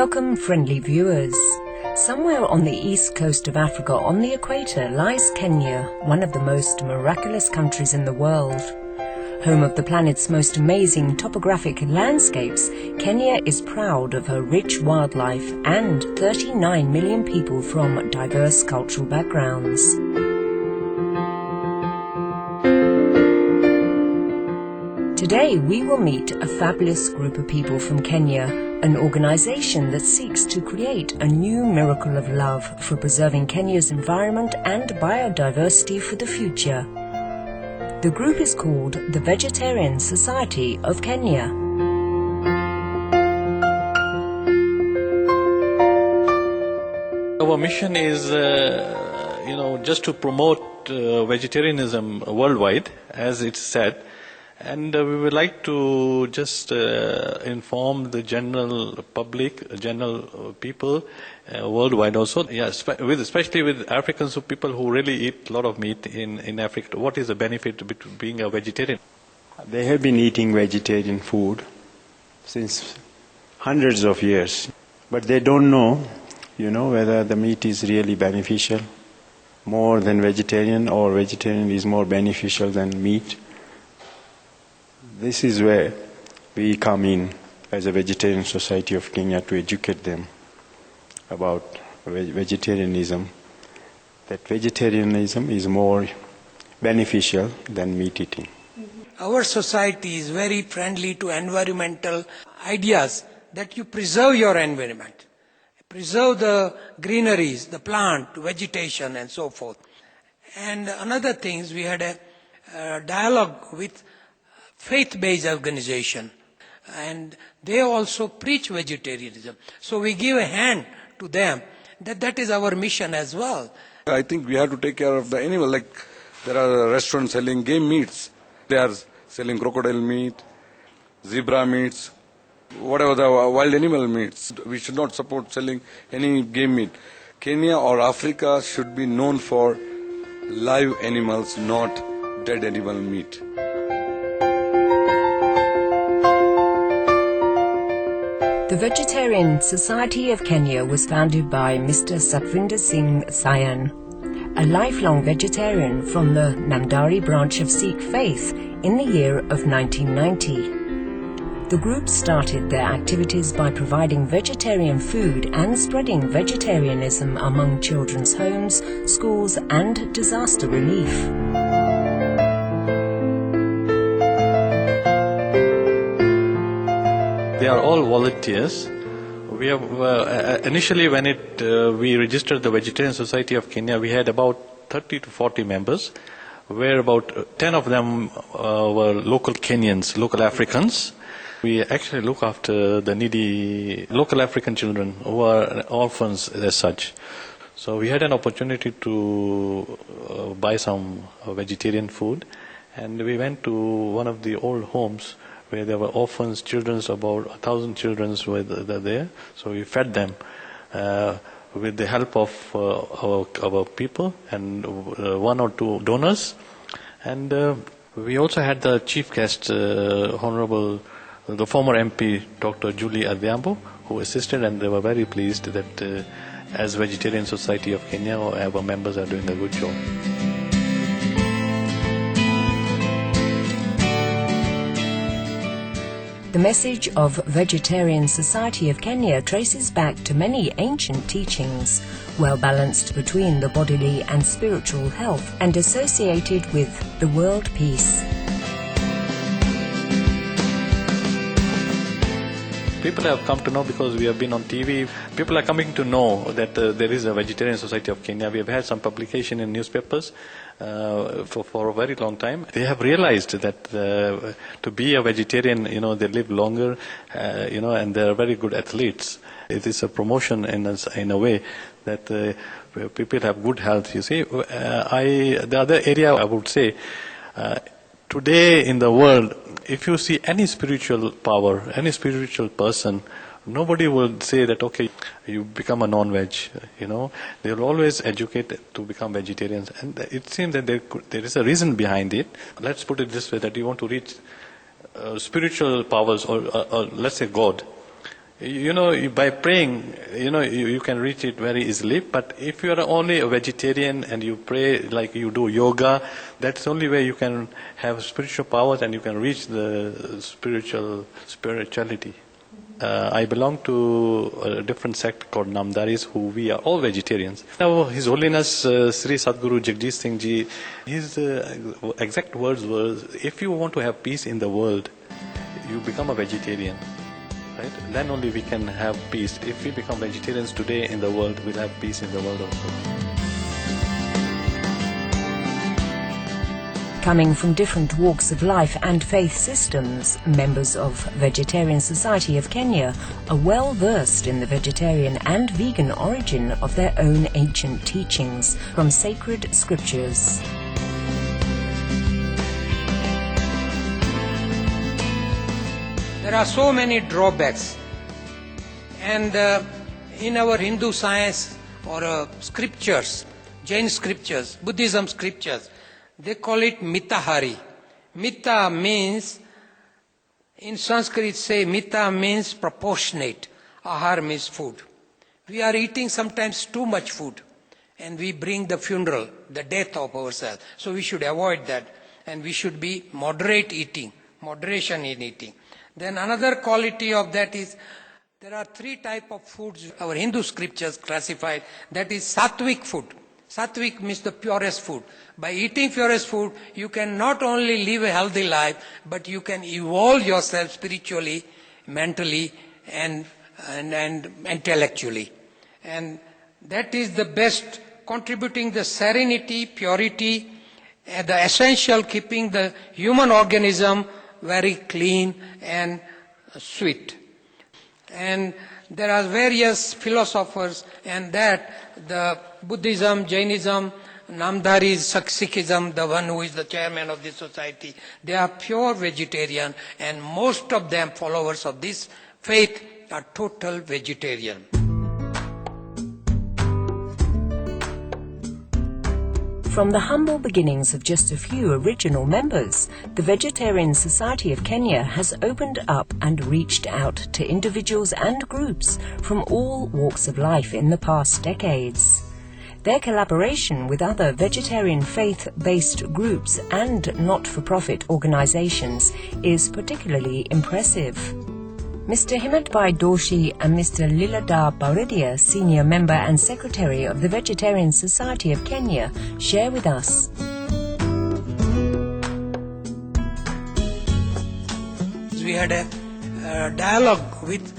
Welcome, friendly viewers. Somewhere on the east coast of Africa, on the equator, lies Kenya, one of the most miraculous countries in the world. Home of the planet's most amazing topographic landscapes, Kenya is proud of her rich wildlife and 39 million people from diverse cultural backgrounds. Today we will meet a fabulous group of people from Kenya, an organization that seeks to create a new miracle of love for preserving Kenya's environment and biodiversity for the future. The group is called the Vegetarian Society of Kenya. Our mission is, just to promote vegetarianism worldwide, as it's said. And we would like to just inform the general public, general people worldwide also, especially with Africans, people who really eat a lot of meat in Africa. What is the benefit of being a vegetarian? They have been eating vegetarian food since hundreds of years, but they don't know, whether the meat is really beneficial more than vegetarian, or vegetarian is more beneficial than meat. This is where we come in as a Vegetarian Society of Kenya to educate them about vegetarianism, that vegetarianism is more beneficial than meat eating. Our society is very friendly to environmental ideas, that you preserve your environment, preserve the greeneries, the plant, vegetation and so forth. And another thing is we had a dialogue with faith-based organization, and they also preach vegetarianism. So we give a hand to them. That is our mission as well. I think we have to take care of the animal. Like there are restaurants selling game meats. They are selling crocodile meat, zebra meats, whatever the wild animal meats. We should not support selling any game meat. Kenya or Africa should be known for live animals, not dead animal meat. The Vegetarian Society of Kenya was founded by Mr. Satvinder Singh Sayan, a lifelong vegetarian from the Namdari branch of Sikh faith, in the year of 1990. The group started their activities by providing vegetarian food and spreading vegetarianism among children's homes, schools and disaster relief. They are all volunteers. We have initially, when we registered the Vegetarian Society of Kenya, we had about 30 to 40 members, where about 10 of them were local Kenyans, local Africans. We actually look after the needy local African children who are orphans as such. So we had an opportunity to buy some vegetarian food, and we went to one of the old homes where there were orphans, children, about 1,000 children were there. So we fed them with the help of our people and one or two donors. And we also had the chief guest, the former MP, Dr. Julie Adhiambo, who assisted, and they were very pleased that as Vegetarian Society of Kenya, our members are doing a good job. The message of Vegetarian Society of Kenya traces back to many ancient teachings, well balanced between the bodily and spiritual health and associated with the world peace. People have come to know because we have been on TV. People are coming to know that there is a Vegetarian Society of Kenya. We have had some publication in newspapers for a very long time. They have realized that to be a vegetarian, they live longer, and they are very good athletes. It is a promotion in a way that people have good health. You see, the other area I would say, today in the world, if you see any spiritual power, any spiritual person, nobody will say that, okay, you become a non-veg, They will always educate to become vegetarians. And it seems that there is a reason behind it. Let's put it this way, that you want to reach spiritual powers, or let's say God. By praying, you can reach it very easily. But if you are only a vegetarian and you pray like you do yoga, that's the only way you can have spiritual powers and you can reach the spirituality. I belong to a different sect called Namdaris, who we are all vegetarians. Now, His Holiness Sri Sadguru Jagdish Singh Ji, his exact words were, if you want to have peace in the world, you become a vegetarian. Right? Then only we can have peace. If we become vegetarians today in the world, we'll have peace in the world also. Coming from different walks of life and faith systems, members of Vegetarian Society of Kenya are well versed in the vegetarian and vegan origin of their own ancient teachings from sacred scriptures. There are so many drawbacks, and in our Hindu science or scriptures, Jain scriptures, Buddhism scriptures, they call it mitahari. Mita means, in Sanskrit say mita means proportionate, ahar means food. We are eating sometimes too much food and we bring the funeral, the death of ourselves. So we should avoid that, and we should be moderate eating, moderation in eating. Then another quality of that is, there are 3 types of foods our Hindu scriptures classified. That is sattvic food. Sattvic means the purest food. By eating purest food, you can not only live a healthy life, but you can evolve yourself spiritually, mentally, and intellectually. And that is the best, contributing the serenity, purity, and the essential, keeping the human organism very clean and sweet. And there are various philosophers, and that the Buddhism, Jainism, Namdharis, Sikhism, the one who is the chairman of this society, they are pure vegetarian, and most of them, followers of this faith, are total vegetarian. From the humble beginnings of just a few original members, the Vegetarian Society of Kenya has opened up and reached out to individuals and groups from all walks of life in the past decades. Their collaboration with other vegetarian faith-based groups and not-for-profit organizations is particularly impressive. Mr. Himatbhai Doshi and Mr. Liladhar Bauradia, Senior Member and Secretary of the Vegetarian Society of Kenya, share with us. We had a dialogue with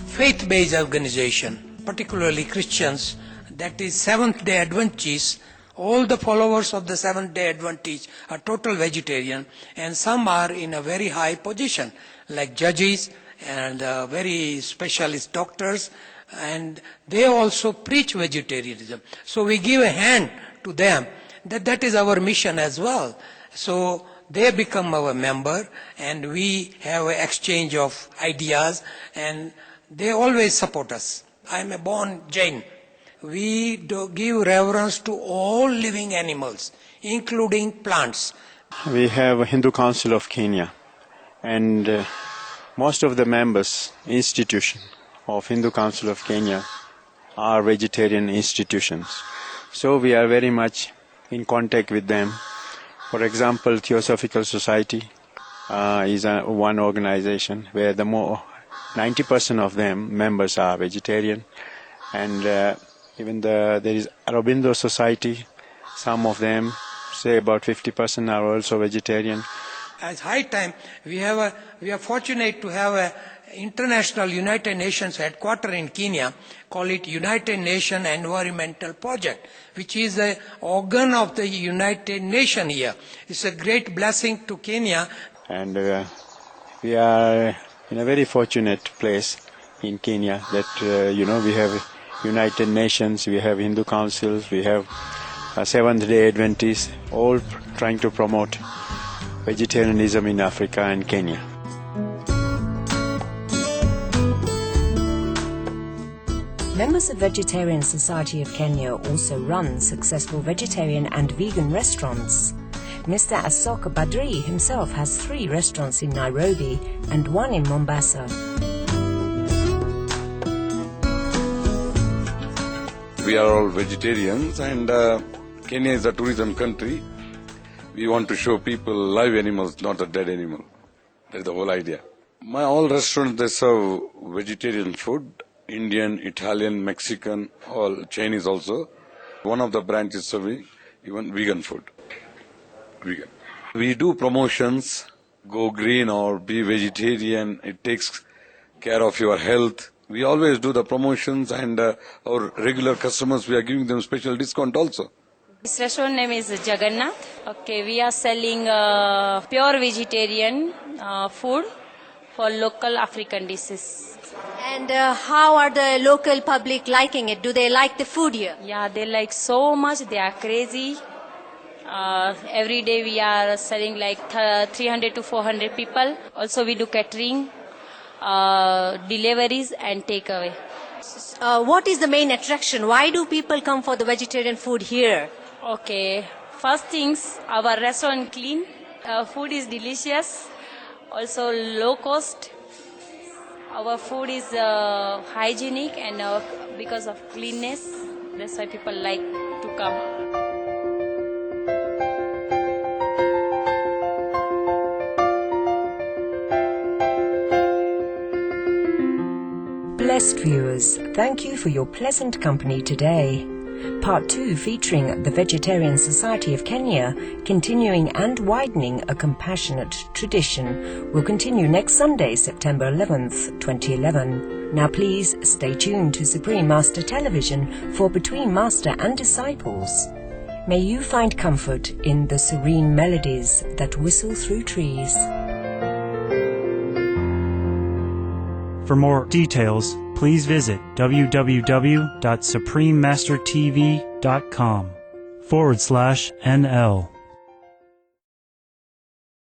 faith-based organization, particularly Christians, that is Seventh-day Adventists. All the followers of the Seventh-day Adventists are total vegetarian, and some are in a very high position, like judges and very specialist doctors, and they also preach vegetarianism. So we give a hand to them. That is our mission as well. So they become our member, and we have an exchange of ideas, and they always support us. I am a born Jain. We give reverence to all living animals, including plants. We have a Hindu Council of Kenya, and most of the members, institution of Hindu Council of Kenya are vegetarian institutions. So we are very much in contact with them. For example, Theosophical Society is one organization where 90% of them members are vegetarian, and even there is Aurobindo Society. Some of them, say about 50%, are also vegetarian. As high time, we are fortunate to have a international United Nations headquarters in Kenya, call it United Nations Environmental Project, which is an organ of the United Nations here. It's a great blessing to Kenya. And we are in a very fortunate place in Kenya that, we have United Nations, we have Hindu councils, we have Seventh-day Adventists, all trying to promote vegetarianism in Africa and Kenya. Members of Vegetarian Society of Kenya also run successful vegetarian and vegan restaurants. Mr. Asok Badri himself has 3 restaurants in Nairobi and 1 in Mombasa. We are all vegetarians, and Kenya is a tourism country. We want to show people live animals, not a dead animal. That's the whole idea. My all restaurants, they serve vegetarian food, Indian, Italian, Mexican, all Chinese also. One of the branches serving even vegan food. Vegan. We do promotions, go green or be vegetarian. It takes care of your health. We always do the promotions, and our regular customers, we are giving them special discount also. This restaurant name is Jagannath. Okay, we are selling pure vegetarian food for local African dishes. And how are the local public liking it? Do they like the food here? Yeah, they like so much. They are crazy. Every day we are selling like 300 to 400 people. Also we do catering, deliveries and takeaway. What is the main attraction? Why do people come for the vegetarian food here? Okay, first things, our restaurant clean. Food is delicious. Also low cost. Our food is hygienic, and because of cleanness, that's why people like to come. Blessed viewers, thank you for your pleasant company today. Part 2 featuring the Vegetarian Society of Kenya, continuing and widening a compassionate tradition, will continue next Sunday, September 11th, 2011. Now please stay tuned to Supreme Master Television for Between Master and Disciples. May you find comfort in the serene melodies that whistle through trees. For more details, please visit www.suprememastertv.com/NL.